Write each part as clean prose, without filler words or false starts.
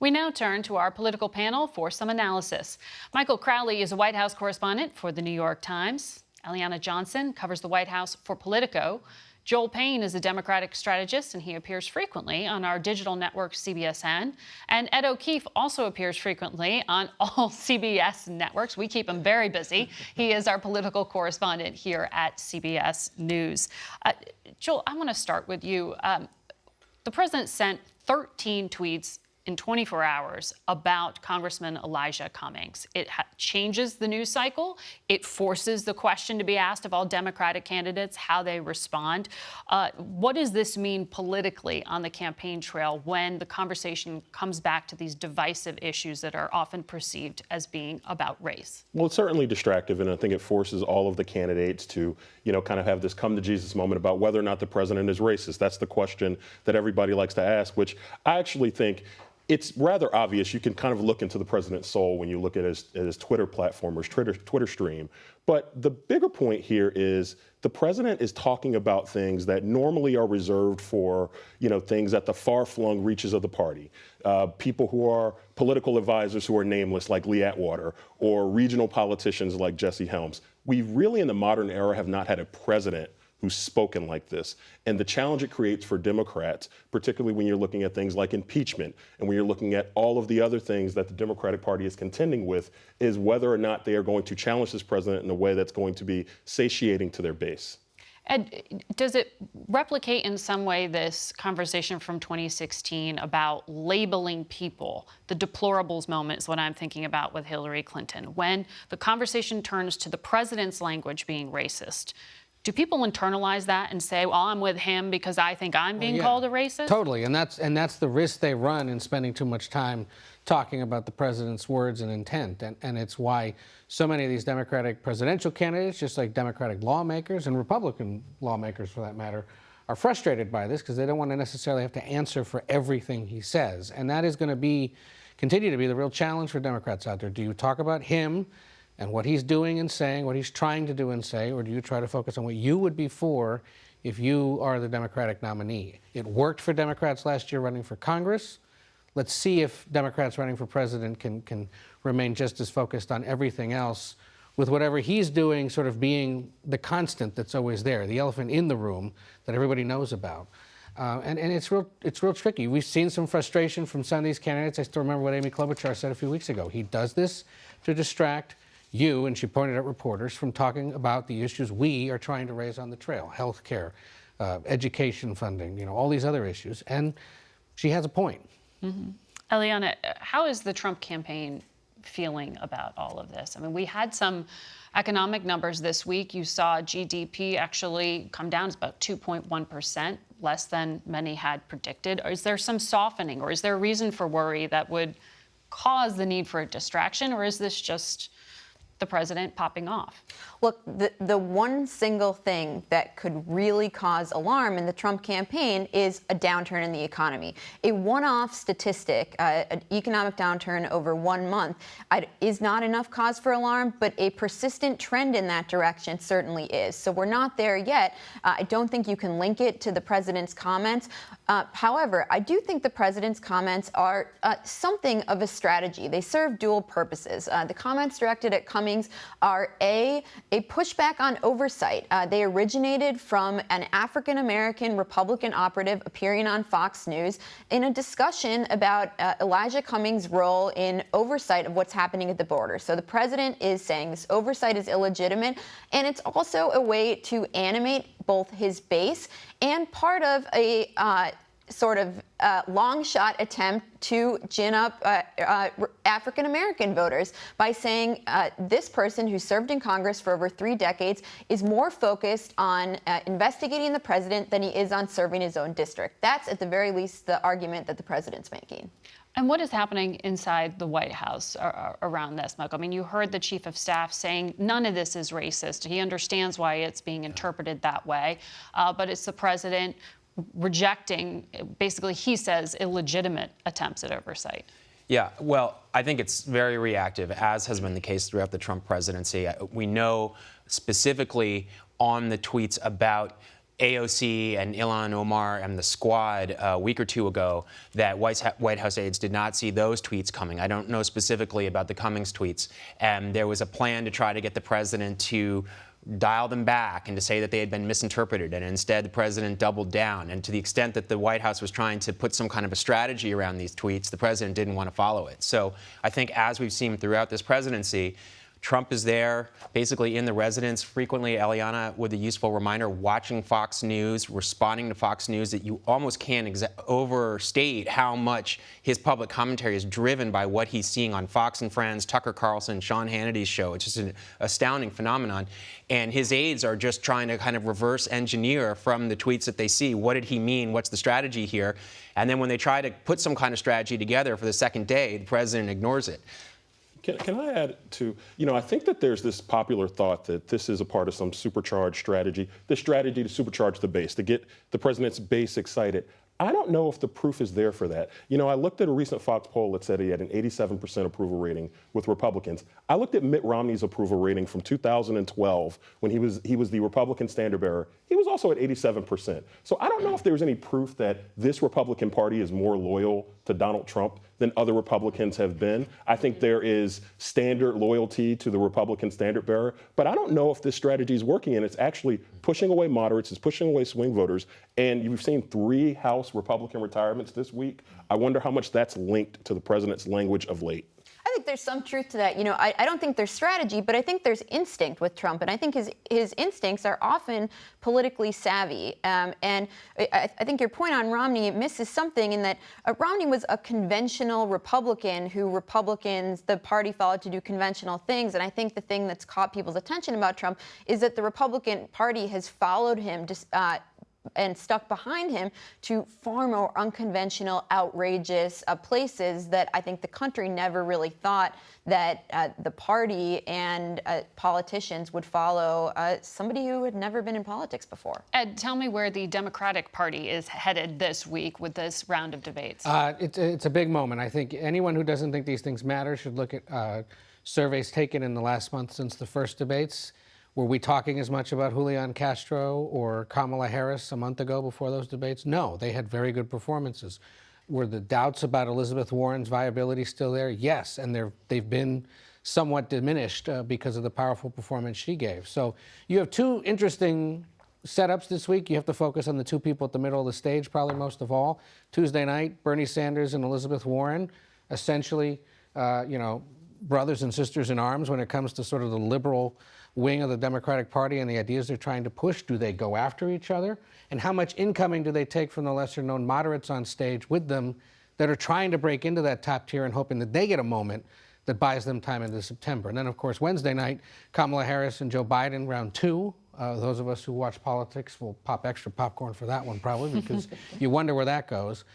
We now turn to our political panel for some analysis. Michael Crowley is a White House correspondent for The New York Times. Eliana Johnson covers the White House for Politico. Joel Payne is a Democratic strategist, and he appears frequently on our digital network, CBSN. And Ed O'Keefe also appears frequently on all CBS networks. We keep him very busy. He is our political correspondent here at CBS News. Joel, I want to start with you. The president sent 13 tweets in 24 hours about Congressman Elijah Cummings. It changes the news cycle. It forces the question to be asked of all Democratic candidates how they respond. What does this mean politically on the campaign trail when the conversation comes back to these divisive issues that are often perceived as being about race? Well, it's certainly distractive, and I think it forces all of the candidates to, kind of have this come to Jesus moment about whether or not the president is racist. That's the question that everybody likes to ask, which I actually think it's rather obvious. You can kind of look into the president's soul when you look at his Twitter platform or his Twitter stream. But the bigger point here is the president is talking about things that normally are reserved for, things at the far-flung reaches of the party. People who are political advisors who are nameless, like Lee Atwater, or regional politicians like Jesse Helms. We really, in the modern era, have not had a president who's spoken like this. And the challenge it creates for Democrats, particularly when you're looking at things like impeachment and when you're looking at all of the other things that the Democratic Party is contending with, is whether or not they are going to challenge this president in a way that's going to be satiating to their base. Ed, does it replicate in some way this conversation from 2016 about labeling people? The deplorables moment is what I'm thinking about with Hillary Clinton. When the conversation turns to the president's language being racist, do people internalize that and say, well, I'm with him because I think I'm being called a racist? Totally, and that's the risk they run in spending too much time talking about the president's words and intent. And it's why so many of these Democratic presidential candidates, just like Democratic lawmakers and Republican lawmakers for that matter, are frustrated by this because they don't want to necessarily have to answer for everything he says. And that is going to continue to be the real challenge for Democrats out there. Do you talk about him and what he's doing and saying, what he's trying to do and say, or do you try to focus on what you would be for if you are the Democratic nominee? It worked for Democrats last year running for Congress. Let's see if Democrats running for president can remain just as focused on everything else, with whatever he's doing sort of being the constant that's always there, the elephant in the room that everybody knows about. And it's real tricky. We've seen some frustration from some of these candidates. I still remember what Amy Klobuchar said a few weeks ago. He does this to distract you, and she pointed at reporters, from talking about the issues we are trying to raise on the trail: health care, education funding, all these other issues. And she has a point. Mm-hmm. Eliana, how is the Trump campaign feeling about all of this? I mean, we had some economic numbers this week. You saw GDP actually come down. It's about 2.1%, less than many had predicted. Is there some softening, or is there a reason for worry that would cause the need for a distraction, or is this just the president popping off? Look, the one single thing that could really cause alarm in the Trump campaign is a downturn in the economy. A one-off statistic, an economic downturn over 1 month, is not enough cause for alarm, but a persistent trend in that direction certainly is. So we're not there yet. I don't think you can link it to the president's comments. However, I do think the president's comments are something of a strategy. They serve dual purposes. The comments directed at Cummings are a pushback on oversight. They originated from an African-American Republican operative appearing on Fox News in a discussion about Elijah Cummings' role in oversight of what's happening at the border. So the president is saying this oversight is illegitimate, and it's also a way to animate both his base and part of a sort of long shot attempt to gin up African-American voters by saying this person who served in Congress for over 3 decades is more focused on investigating the president than he is on serving his own district. That's at the very least the argument that the president's making. And what is happening inside the White House around this, Michael? I mean, you heard the chief of staff saying none of this is racist. He understands why it's being interpreted that way, but it's the president rejecting, basically, he says, illegitimate attempts at oversight. Yeah, well, I think it's very reactive, as has been the case throughout the Trump presidency. We know specifically on the tweets about AOC and Ilhan Omar and the squad a week or two ago that White House aides did not see those tweets coming. I don't know specifically about the Cummings tweets. And there was a plan to try to get the president to dial them back and to say that they had been misinterpreted. And instead, the president doubled down. And to the extent that the White House was trying to put some kind of a strategy around these tweets, the president didn't want to follow it. So I think as we've seen throughout this presidency, Trump is there, basically in the residence, frequently, Eliana, with a useful reminder, watching Fox News, responding to Fox News, that you almost can't overstate how much his public commentary is driven by what he's seeing on Fox and Friends, Tucker Carlson, Sean Hannity's show. It's just an astounding phenomenon. And his aides are just trying to kind of reverse engineer from the tweets that they see. What did he mean? What's the strategy here? And then when they try to put some kind of strategy together for the second day, the president ignores it. Can I add to, I think that there's this popular thought that this is a part of some supercharged strategy, the strategy to supercharge the base, to get the president's base excited. I don't know if the proof is there for that. I looked at a recent Fox poll that said he had an 87% approval rating with Republicans. I looked at Mitt Romney's approval rating from 2012 when he was the Republican standard bearer. He was also at 87%. So I don't know if there's any proof that this Republican Party is more loyal to Donald Trump than other Republicans have been. I think there is standard loyalty to the Republican standard bearer, but I don't know if this strategy is working, and it's actually pushing away moderates, it's pushing away swing voters, and you've seen 3 House Republican retirements this week. I wonder how much that's linked to the president's language of late. I think there's some truth to that. I don't think there's strategy, but I think there's instinct with Trump, and I think his instincts are often politically savvy. And I think your point on Romney misses something in that Romney was a conventional Republican who the party followed to do conventional things. And I think the thing that's caught people's attention about Trump is that the Republican Party has followed him and stuck behind him to far more unconventional, outrageous places that I think the country never really thought that the party and politicians would follow somebody who had never been in politics before. Ed, tell me where the Democratic Party is headed this week with this round of debates. It's a big moment. I think anyone who doesn't think these things matter should look at surveys taken in the last month since the first debates. Were we talking as much about Julian Castro or Kamala Harris a month ago before those debates? No, they had very good performances. Were the doubts about Elizabeth Warren's viability still there? Yes, and they've been somewhat diminished because of the powerful performance she gave. So you have 2 interesting setups this week. You have to focus on the 2 people at the middle of the stage, probably most of all. Tuesday night, Bernie Sanders and Elizabeth Warren, essentially, brothers and sisters in arms when it comes to sort of the liberal wing of the Democratic Party and the ideas they're trying to push. Do they go after each other? And how much incoming do they take from the lesser-known moderates on stage with them that are trying to break into that top tier and hoping that they get a moment that buys them time into September? And then, of course, Wednesday night, Kamala Harris and Joe Biden, round 2. Those of us who watch politics will pop extra popcorn for that one, probably, because you wonder where that goes.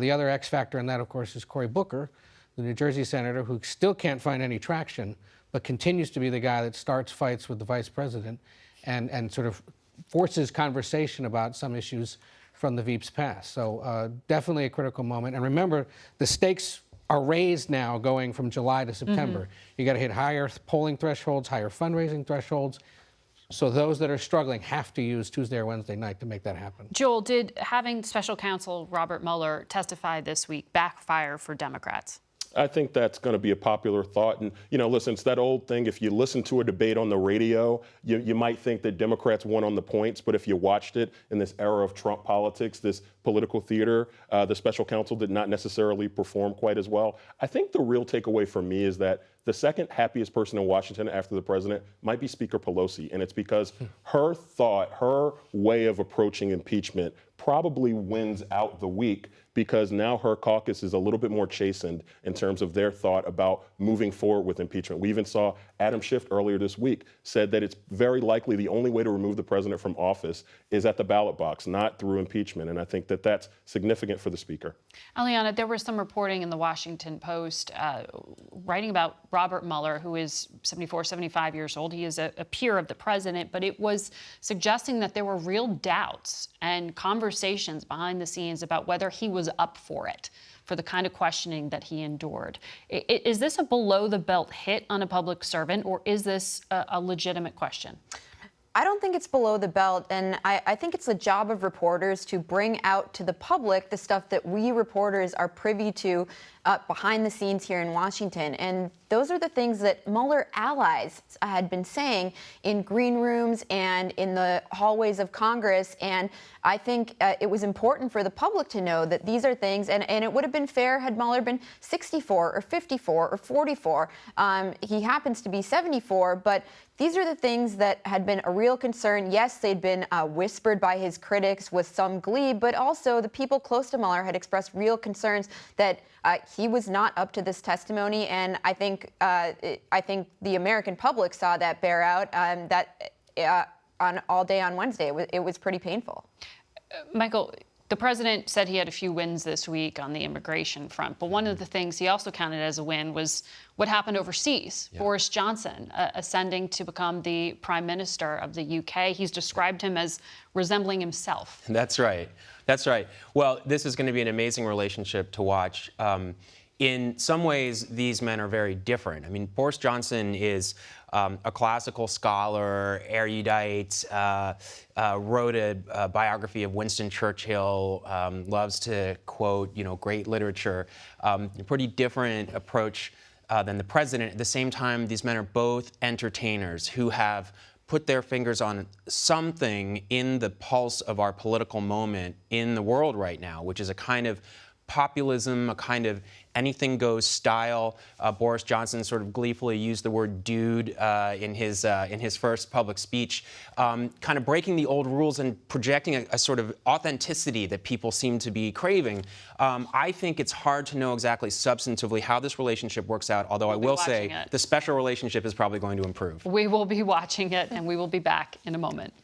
The other X factor in that, of course, is Cory Booker, the New Jersey senator who still can't find any traction, but continues to be the guy that starts fights with the vice president and sort of forces conversation about some issues from the Veep's past. So definitely a critical moment. And remember, the stakes are raised now going from July to September. You got to hit higher polling thresholds, higher fundraising thresholds. So those that are struggling have to use Tuesday or Wednesday night to make that happen. Joel, did having special counsel Robert Mueller testify this week backfire for Democrats? I think that's going to be a popular thought. And, listen, it's that old thing. If you listen to a debate on the radio, you might think that Democrats won on the points. But if you watched it in this era of Trump politics, this political theater, the special counsel did not necessarily perform quite as well. I think the real takeaway for me is that the second happiest person in Washington after the president might be Speaker Pelosi. And it's because her thought, her way of approaching impeachment probably wins out the week, because now her caucus is a little bit more chastened in terms of their thought about moving forward with impeachment. We even saw Adam Schiff earlier this week said that it's very likely the only way to remove the president from office is at the ballot box, not through impeachment. And I think that that's significant for the speaker. Eliana, there was some reporting in the Washington Post writing about Robert Mueller, who is 74, 75 years old. He is a peer of the president, but it was suggesting that there were real doubts and conversations behind the scenes about whether he was up for it, for the kind of questioning that he endured. Is this a below-the-belt hit on a public servant, or is this a legitimate question? I don't think it's below the belt, and I think it's the job of reporters to bring out to the public the stuff that we reporters are privy to behind the scenes here in Washington. And those are the things that Mueller allies had been saying in green rooms and in the hallways of Congress. And I think it was important for the public to know that these are things, and it would have been fair had Mueller been 64 or 54 or 44. He happens to be 74, but these are the things that had been a real concern. Yes, they'd been whispered by his critics with some glee, but also the people close to Mueller had expressed real concerns that he was not up to this testimony. And I think the American public saw that bear out on all day on Wednesday. It was pretty painful. Michael, the president said he had a few wins this week on the immigration front, but one of the things he also counted as a win was what happened overseas. Yeah. Boris Johnson ascending to become the prime minister of the UK. He's described him as resembling himself. That's right. That's right. Well, this is going to be an amazing relationship to watch. In some ways, these men are very different. I mean, Boris Johnson is a classical scholar, erudite, wrote a biography of Winston Churchill, loves to quote, great literature. A pretty different approach than the president. At the same time, these men are both entertainers who have put their fingers on something in the pulse of our political moment in the world right now, which is a kind of populism, a kind of anything goes style. Boris Johnson sort of gleefully used the word "dude" in his first public speech, kind of breaking the old rules and projecting a sort of authenticity that people seem to be craving. I think it's hard to know exactly substantively how this relationship works out, although I will say the special relationship is probably going to improve. We will be watching it, and we will be back in a moment.